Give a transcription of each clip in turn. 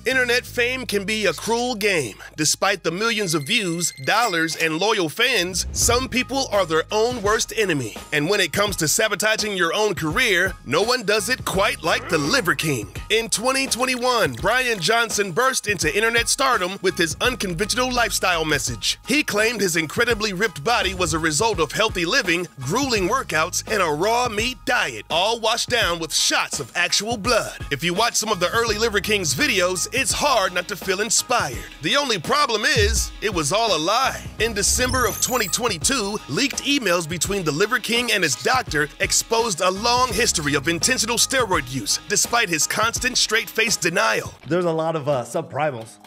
Internet fame can be a cruel game. Despite the millions of views, dollars, and loyal fans, some people are their own worst enemy. And when it comes to sabotaging your own career, no one does it quite like the Liver King. In 2021, Brian Johnson burst into internet stardom with his unconventional lifestyle message. He claimed his incredibly ripped body was a result of healthy living, grueling workouts, and a raw meat diet, all washed down with shots of actual blood. If you watch some of the early Liver King's videos, it's hard not to feel inspired. The only problem is, it was all a lie. In December of 2022, leaked emails between the Liver King and his doctor exposed a long history of intentional steroid use, despite his constant straight-faced denial. There's a lot of subprimals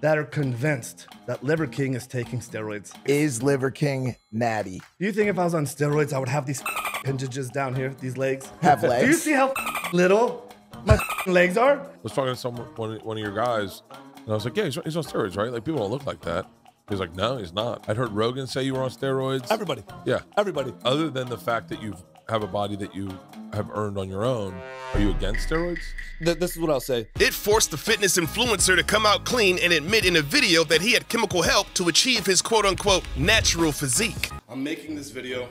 that are convinced that Liver King is taking steroids. Is Liver King natty? Do you think if I was on steroids, I would have these appendages down here, these legs? Have legs? Do you see how little my legs are? I was talking to one of your guys, and I was like, yeah, he's on steroids, right? Like, people don't look like that. He's like, no, he's not. I'd heard Rogan say you were on steroids. Everybody. Yeah. Everybody. Other than the fact that you have a body that you have earned on your own, are you against steroids? This is what I'll say. It forced the fitness influencer to come out clean and admit in a video that he had chemical help to achieve his quote-unquote natural physique. I'm making this video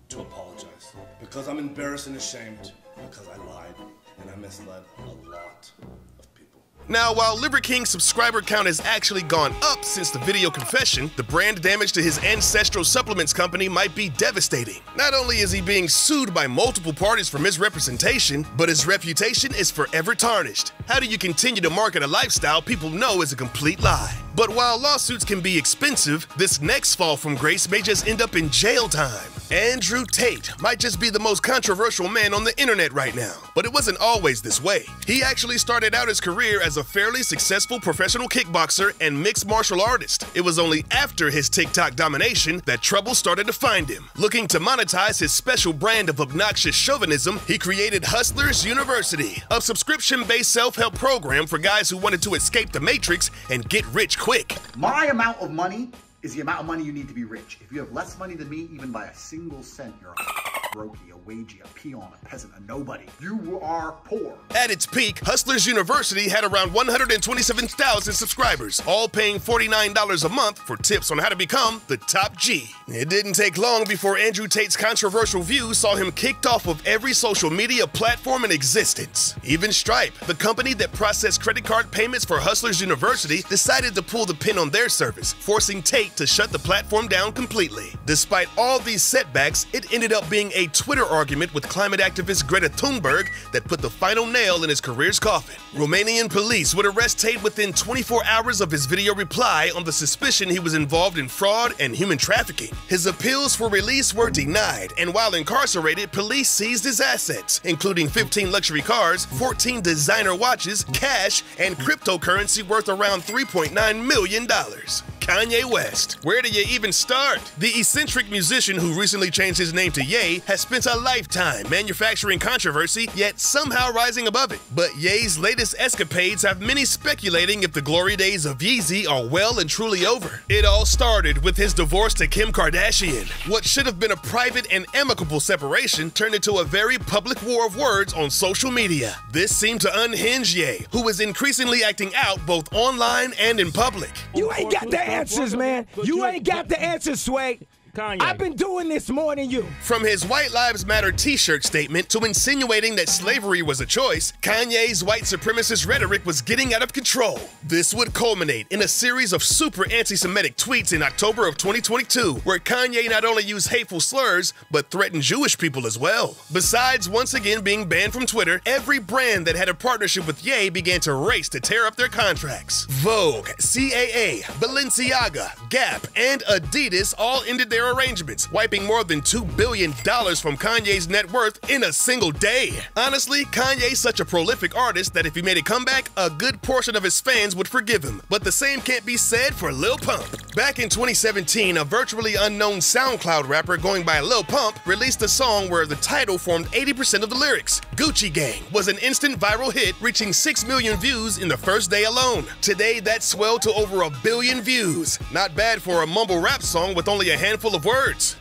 to apologize because I'm embarrassed and ashamed because I lied and I misled a lot of people. Now, while Liver King's subscriber count has actually gone up since the video confession, the brand damage to his ancestral supplements company might be devastating. Not only is he being sued by multiple parties for misrepresentation, but his reputation is forever tarnished. How do you continue to market a lifestyle people know is a complete lie? But while lawsuits can be expensive, this next fall from grace may just end up in jail time. Andrew Tate might just be the most controversial man on the internet right now, but it wasn't always this way. He actually started out his career as a fairly successful professional kickboxer and mixed martial artist. It was only after his TikTok domination that trouble started to find him. Looking to monetize his special brand of obnoxious chauvinism, he created Hustlers University, a subscription-based self-help program for guys who wanted to escape the matrix and get rich quick. My amount of money is the amount of money you need to be rich. If you have less money than me, even by a single cent, you're a brokey, a wagey, a peon, a peasant, a nobody. You are poor. At its peak, Hustlers University had around 127,000 subscribers, all paying $49 a month for tips on how to become the top G. It didn't take long before Andrew Tate's controversial views saw him kicked off of every social media platform in existence. Even Stripe, the company that processed credit card payments for Hustlers University, decided to pull the pin on their service, forcing Tate to shut the platform down completely. Despite all these setbacks, it ended up being a Twitter argument with climate activist Greta Thunberg that put the final nail in his career's coffin. Romanian police would arrest Tate within 24 hours of his video reply on the suspicion he was involved in fraud and human trafficking. His appeals for release were denied, and while incarcerated, police seized his assets, including 15 luxury cars, 14 designer watches, cash, and cryptocurrency worth around $3.9 million. Kanye West. Where do you even start? The eccentric musician who recently changed his name to Ye has spent a lifetime manufacturing controversy, yet somehow rising above it. But Ye's latest escapades have many speculating if the glory days of Yeezy are well and truly over. It all started with his divorce to Kim Kardashian. What should have been a private and amicable separation turned into a very public war of words on social media. This seemed to unhinge Ye, who is increasingly acting out both online and in public. You ain't got the answers, man. You ain't got the answers, Sway. Kanye. I've been doing this more than you. From his White Lives Matter t-shirt statement to insinuating that slavery was a choice, Kanye's white supremacist rhetoric was getting out of control. This would culminate in a series of super anti-Semitic tweets in October of 2022, where Kanye not only used hateful slurs, but threatened Jewish people as well. Besides once again being banned from Twitter, every brand that had a partnership with Ye began to race to tear up their contracts. Vogue, CAA, Balenciaga, Gap, and Adidas all ended their arrangements, wiping more than $2 billion from Kanye's net worth in a single day. Honestly, Kanye's such a prolific artist that if he made a comeback, a good portion of his fans would forgive him. But the same can't be said for Lil Pump. Back in 2017, a virtually unknown SoundCloud rapper going by Lil Pump released a song where the title formed 80% of the lyrics. Gucci Gang was an instant viral hit, reaching 6 million views in the first day alone. Today, that swelled to over 1 billion views. Not bad for a mumble rap song with only a handful of words.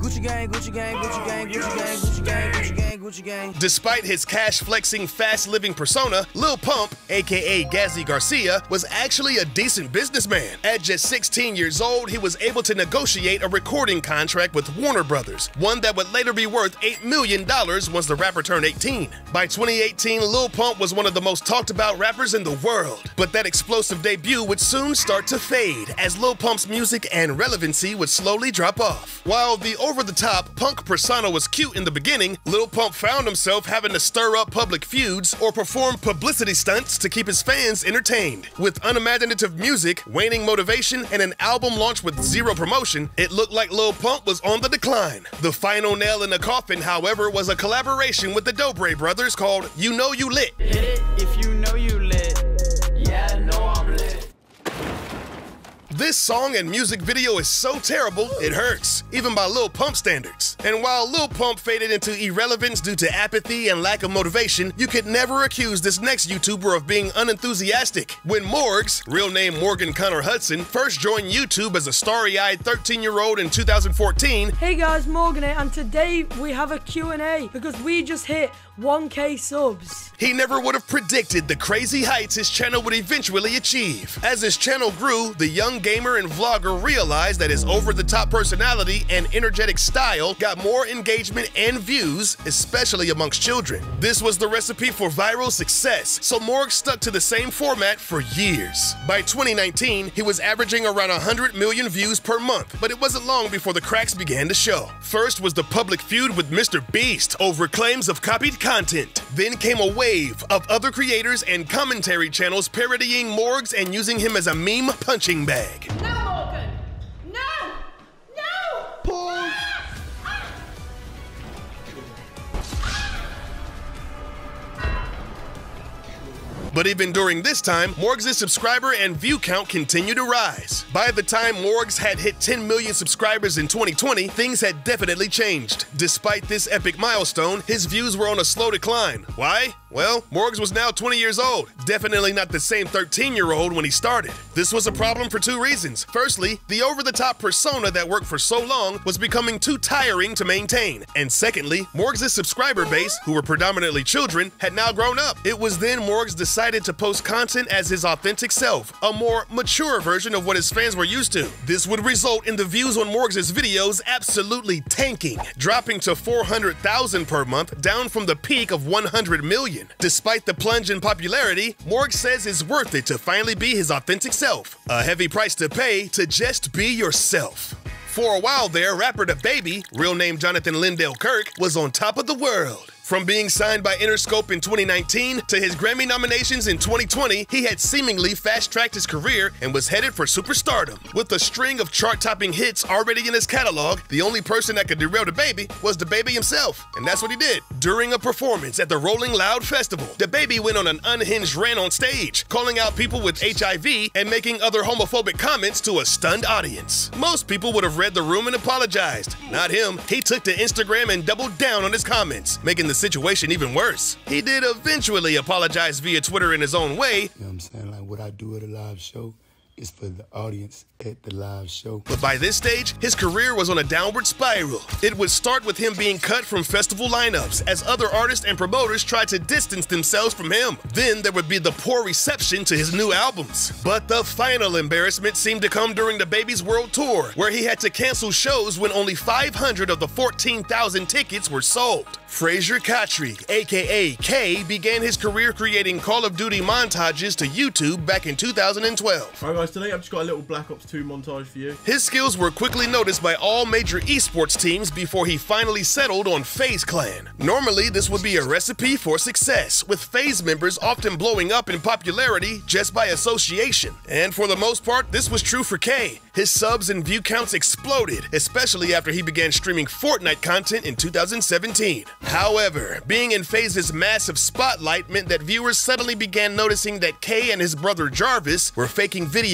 Gucci gang, Gucci gang, Gucci gang, Gucci gang, Gucci gang, Gucci gang, Gucci gang. Despite his cash-flexing, fast-living persona, Lil Pump, aka Gazzy Garcia, was actually a decent businessman. At just 16 years old, he was able to negotiate a recording contract with Warner Brothers, one that would later be worth $8 million once the rapper turned 18. By 2018, Lil Pump was one of the most talked about rappers in the world, but that explosive debut would soon start to fade as Lil Pump's music and relevancy would slowly drop off. While the over-the-top punk persona was cute in the beginning, Lil Pump found himself having to stir up public feuds or perform publicity stunts to keep his fans entertained. With unimaginative music, waning motivation, and an album launch with zero promotion, it looked like Lil Pump was on the decline. The final nail in the coffin, however, was a collaboration with the Dobre Brothers called You Know You Lit. Hit it if you know you lit. Yeah, I know I'm lit. This song and music video is so terrible, it hurts, even by Lil Pump standards. And while Lil Pump faded into irrelevance due to apathy and lack of motivation, you could never accuse this next YouTuber of being unenthusiastic. When Morgs, real name Morgan Connor Hudson, first joined YouTube as a starry-eyed 13-year-old in 2014, hey guys, Morgan here, and today we have a Q&A because we just hit 1K subs. He never would have predicted the crazy heights his channel would eventually achieve. As his channel grew, the young gamer and vlogger realized that his over-the-top personality and energetic style got more engagement and views, especially amongst children. This was the recipe for viral success, so Morg stuck to the same format for years. By 2019, he was averaging around 100 million views per month, but it wasn't long before the cracks began to show. First was the public feud with Mr. Beast over claims of copied content. Then came a wave of other creators and commentary channels parodying Morgs and using him as a meme punching bag. No, Morgan! No! No! Pause. But even during this time, Morgs' subscriber and view count continued to rise. By the time Morgs had hit 10 million subscribers in 2020, things had definitely changed. Despite this epic milestone, his views were on a slow decline. Why? Well, Morgs was now 20 years old, definitely not the same 13-year-old when he started. This was a problem for two reasons. Firstly, the over-the-top persona that worked for so long was becoming too tiring to maintain. And secondly, Morgs' subscriber base, who were predominantly children, had now grown up. It was then Morgs decided to post content as his authentic self, a more mature version of what his fans were used to. This would result in the views on Morgs' videos absolutely tanking, dropping to 400,000 per month, down from the peak of 100 million. Despite the plunge in popularity, Morgs says it's worth it to finally be his authentic self. A heavy price to pay to just be yourself. For a while there, rapper DaBaby, real name Jonathan Lindell Kirk, was on top of the world. From being signed by Interscope in 2019 to his Grammy nominations in 2020, he had seemingly fast-tracked his career and was headed for superstardom. With a string of chart-topping hits already in his catalog, the only person that could derail DaBaby was DaBaby himself, and that's what he did. During a performance at the Rolling Loud Festival, DaBaby went on an unhinged rant on stage, calling out people with HIV and making other homophobic comments to a stunned audience. Most people would have read the room and apologized. Not him. He took to Instagram and doubled down on his comments, making the situation even worse. He did eventually apologize via Twitter in his own way. You know what I'm saying? Like, what I do at a live show is for the audience at the live show. But by this stage, his career was on a downward spiral. It would start with him being cut from festival lineups as other artists and promoters tried to distance themselves from him. Then there would be the poor reception to his new albums. But the final embarrassment seemed to come during DaBaby's world tour, where he had to cancel shows when only 500 of the 14,000 tickets were sold. Fraser Kotry, aka K, began his career creating Call of Duty montages to YouTube back in 2012. Alright guys, today I've just got a little Black Ops 2 montage for you. His skills were quickly noticed by all major esports teams before he finally settled on FaZe Clan. Normally, this would be a recipe for success, with FaZe members often blowing up in popularity just by association. And for the most part, this was true for K. His subs and view counts exploded, especially after he began streaming Fortnite content in 2017. However, being in FaZe's massive spotlight meant that viewers suddenly began noticing that K and his brother Jarvis were faking video